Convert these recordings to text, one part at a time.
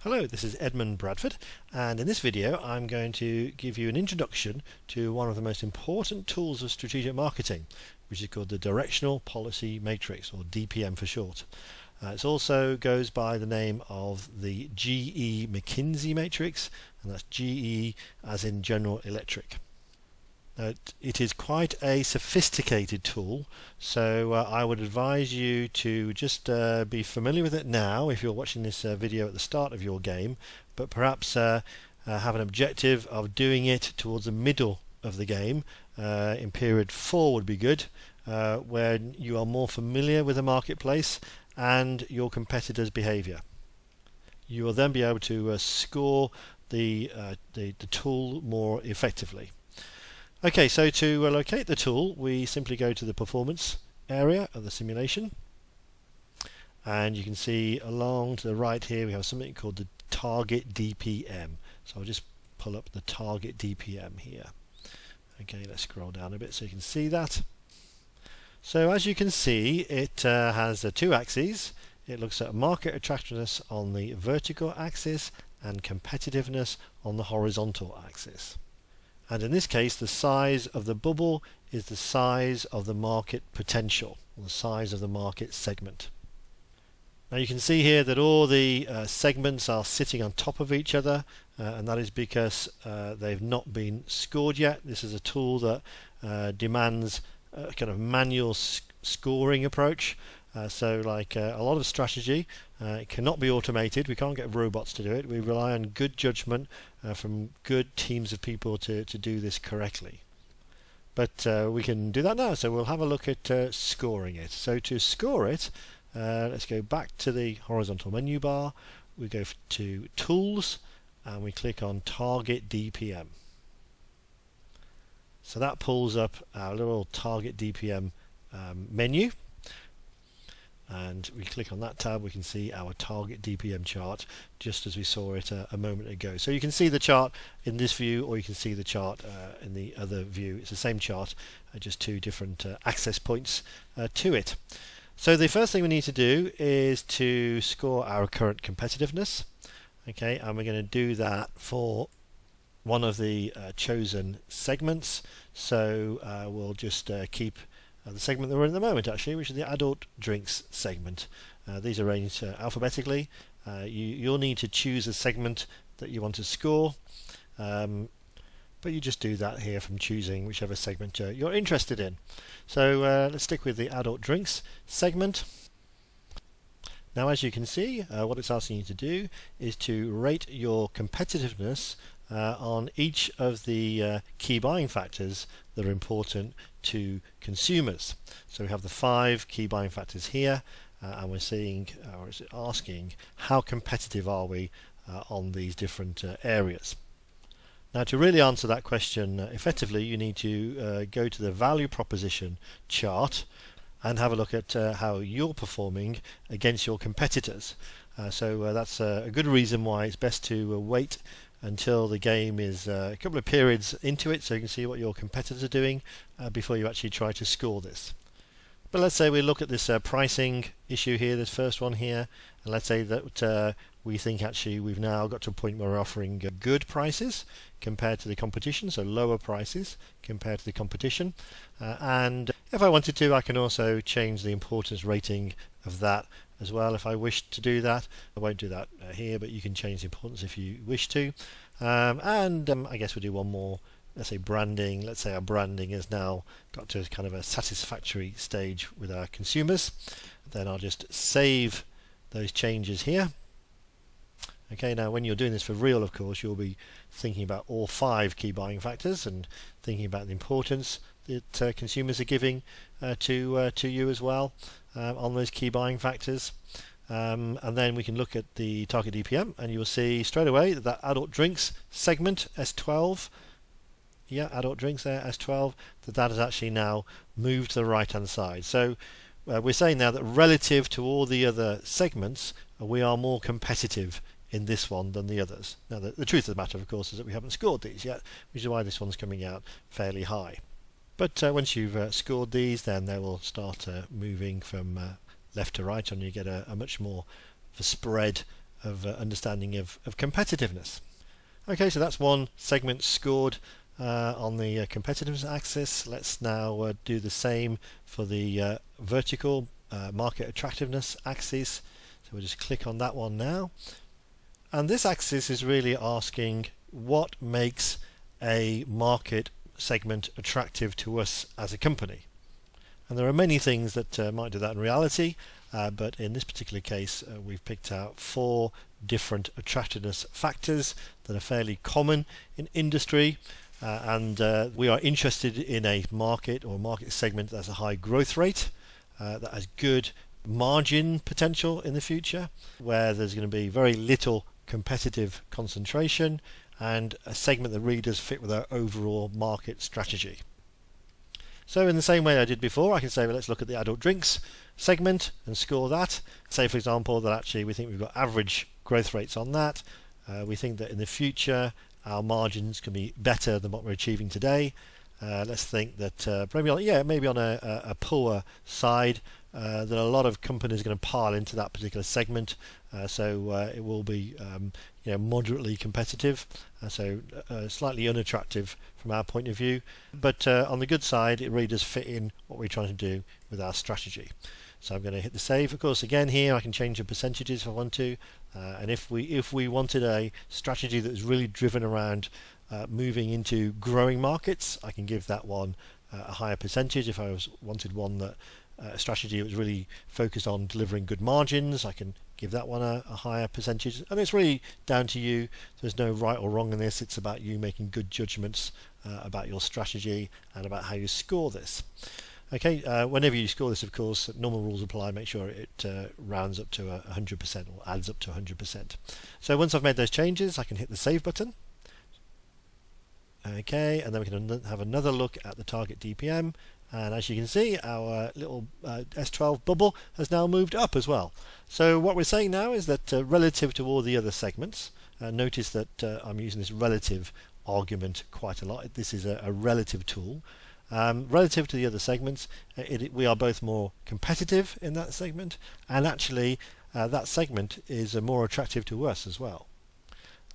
Hello, this is Edmund Bradford, and in this video I'm going to give you an introduction to one of the most important tools of strategic marketing, which is called the Directional Policy Matrix, or DPM for short. It also goes by the name of the GE McKinsey matrix, and that's GE as in General Electric. It is quite a sophisticated tool, so I would advise you to just be familiar with it now if you're watching this video at the start of your game, but perhaps have an objective of doing it towards the middle of the game. In period 4 would be good, where you are more familiar with the marketplace and your competitors' behavior. You will then be able to score the tool more effectively. Okay, so to locate the tool, we simply go to the performance area of the simulation, and you can see along to the right here we have something called the target DPM. So I'll just pull up the target DPM here. Okay, let's scroll down a bit so you can see that. So as you can see, it has two axes. It looks at market attractiveness on the vertical axis and competitiveness on the horizontal axis. And in this case, the size of the bubble is the size of the market potential, or the size of the market segment. Now you can see here that all the segments are sitting on top of each other, and that is because they've not been scored yet. This is a tool that demands a kind of manual scoring approach. So like a lot of strategy, it cannot be automated. We can't get robots to do it. We rely on good judgment from good teams of people to do this correctly. But we can do that now. So we'll have a look at scoring it. So to score it, let's go back to the horizontal menu bar. We go to Tools and we click on Target DPM. So that pulls up our little Target DPM menu. And we click on that tab, we can see our target DPM chart just as we saw it a moment ago. So you can see the chart in this view, or you can see the chart in the other view. It's the same chart, just two different access points to it. So the first thing we need to do is to score our current competitiveness. Okay, and we're going to do that for one of the chosen segments. So we'll just keep the segment that we're in at the moment, actually, which is the adult drinks segment. These are arranged alphabetically. You'll need to choose a segment that you want to score, but you just do that here from choosing whichever segment you're interested in. So let's stick with the adult drinks segment. Now, as you can see, what it's asking you to do is to rate your competitiveness on each of the key buying factors that are important to consumers. So we have the 5 key buying factors here, and we're seeing, or is it asking, how competitive are we on these different areas. Now, to really answer that question effectively, you need to go to the value proposition chart and have a look at how you're performing against your competitors. So that's a good reason why it's best to wait until the game is a couple of periods into it, so you can see what your competitors are doing before you actually try to score this. But let's say we look at this pricing issue here, this first one here, and let's say that we think actually we've now got to a point where we're offering good prices compared to the competition, so lower prices compared to the competition. And if I wanted to, I can also change the importance rating of that as well if I wish to do that. I won't do that here, but you can change the importance if you wish to. I guess we'll do one more. Let's say branding. Let's say our branding has now got to kind of a satisfactory stage with our consumers. Then I'll just save those changes here. Okay, now when you're doing this for real, of course, you'll be thinking about all 5 key buying factors and thinking about the importance that consumers are giving to you as well on those key buying factors. And then we can look at the target DPM, and you will see straight away that adult drinks segment S12, adult drinks there S12, that has actually now moved to the right hand side. So we're saying now that relative to all the other segments, we are more competitive in this one than the others. Now the truth of the matter, of course, is that we haven't scored these yet, which is why this one's coming out fairly high. But once you've scored these, then they will start moving from left to right, and you get a much more spread understanding of competitiveness. Okay, so that's one segment scored on the competitiveness axis. Let's now do the same for the vertical market attractiveness axis. So we'll just click on that one now. And this axis is really asking what makes a market segment attractive to us as a company. And there are many things that might do that in reality, but in this particular case we've picked out 4 different attractiveness factors that are fairly common in industry, and we are interested in a market or market segment that has a high growth rate, that has good margin potential in the future, where there's going to be very little competitive concentration, and a segment that really does fit with our overall market strategy. So in the same way I did before, I can say, well, let's look at the adult drinks segment and score that. Say, for example, that actually we think we've got average growth rates on that. We think that in the future our margins can be better than what we're achieving today. Let's think that maybe on a poor side, that a lot of companies are going to pile into that particular segment, so it will be moderately competitive, so slightly unattractive from our point of view, but on the good side it really does fit in what we're trying to do with our strategy. So I'm going to hit the save. Of course, again here I can change the percentages if I want to, and if we wanted a strategy that was really driven around moving into growing markets, I can give that one a higher percentage. If I wanted one that a strategy that was really focused on delivering good margins, I can give that one a higher percentage. And it's really down to you. There's no right or wrong in this. It's about you making good judgments about your strategy and about how you score this. Okay, whenever you score this, of course, normal rules apply. Make sure it rounds up to 100% or adds up to 100%. So once I've made those changes, I can hit the save button. Okay, and then we can have another look at the target DPM, and as you can see, our little S12 bubble has now moved up as well. So what we're saying now is that relative to all the other segments, notice that I'm using this relative argument quite a lot. This is a relative tool. Relative to the other segments, we are both more competitive in that segment, and actually that segment is more attractive to us as well.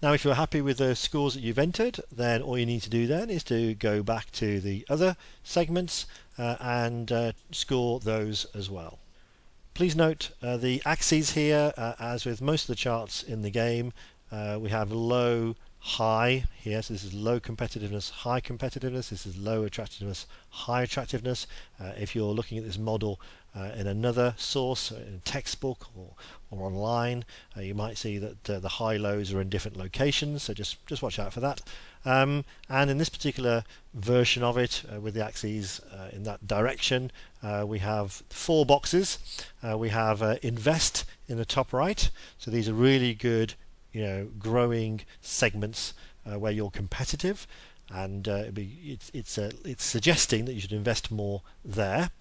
Now, if you're happy with the scores that you've entered, then all you need to do then is to go back to the other segments and score those as well. Please note the axes here, as with most of the charts in the game, we have low, high here. So this is low competitiveness, high competitiveness. This is low attractiveness, high attractiveness. If you're looking at this model in another source, in a textbook or online, you might see that the high lows are in different locations, so just watch out for that. And in this particular version of it, with the axes in that direction, we have 4 boxes. We have invest in the top right, so these are really good growing segments where you're competitive, and it's suggesting that you should invest more there.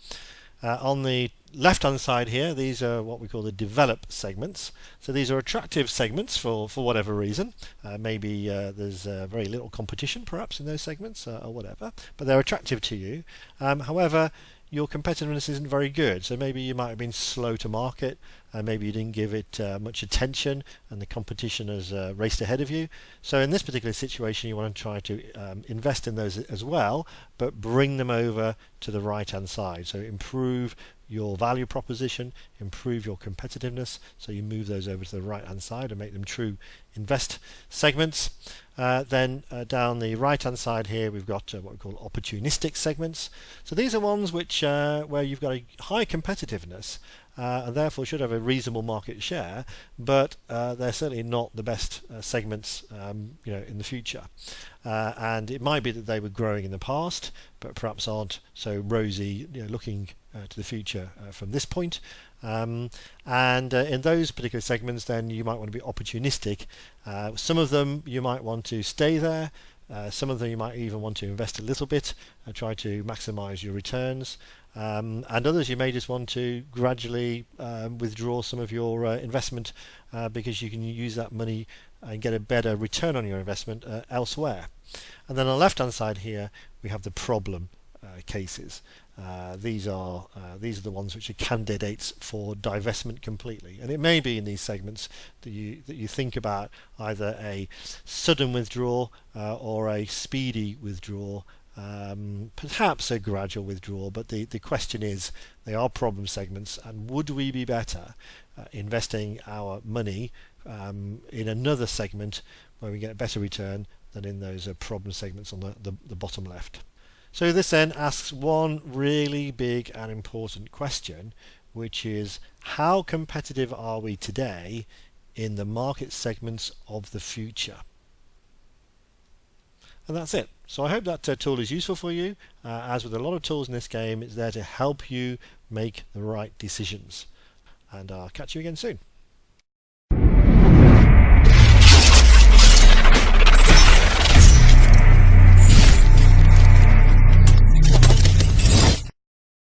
On the left hand side here, these are what we call the develop segments. So these are attractive segments for whatever reason. Maybe there's very little competition perhaps in those segments or whatever, but they're attractive to you. However, your competitiveness isn't very good, so maybe you might have been slow to market, and maybe you didn't give it much attention, and the competition has raced ahead of you. So in this particular situation, you want to try to invest in those as well, but bring them over to the right hand side. So improve your value proposition, improve your competitiveness, so you move those over to the right hand side and make them true invest segments. Then down the right hand side here, we've got what we call opportunistic segments. So these are ones which where you've got a high competitiveness and therefore should have a reasonable market share, but they're certainly not the best segments in the future. And it might be that they were growing in the past, but perhaps aren't so rosy looking to the future from this point. And in those particular segments, then you might want to be opportunistic. Some of them you might want to stay there. Some of them you might even want to invest a little bit and try to maximize your returns. And others you may just want to gradually withdraw some of your investment because you can use that money and get a better return on your investment elsewhere. And then on the left hand side here we have the problem cases. These are the ones which are candidates for divestment completely, and it may be in these segments that you think about either a sudden withdrawal or a speedy withdrawal, perhaps a gradual withdrawal. But the question is, they are problem segments, and would we be better investing our money in another segment where we get a better return than in those problem segments on the bottom left? So this then asks one really big and important question, which is, how competitive are we today in the market segments of the future? And that's it. So I hope that tool is useful for you. As with a lot of tools in this game, it's there to help you make the right decisions. And I'll catch you again soon.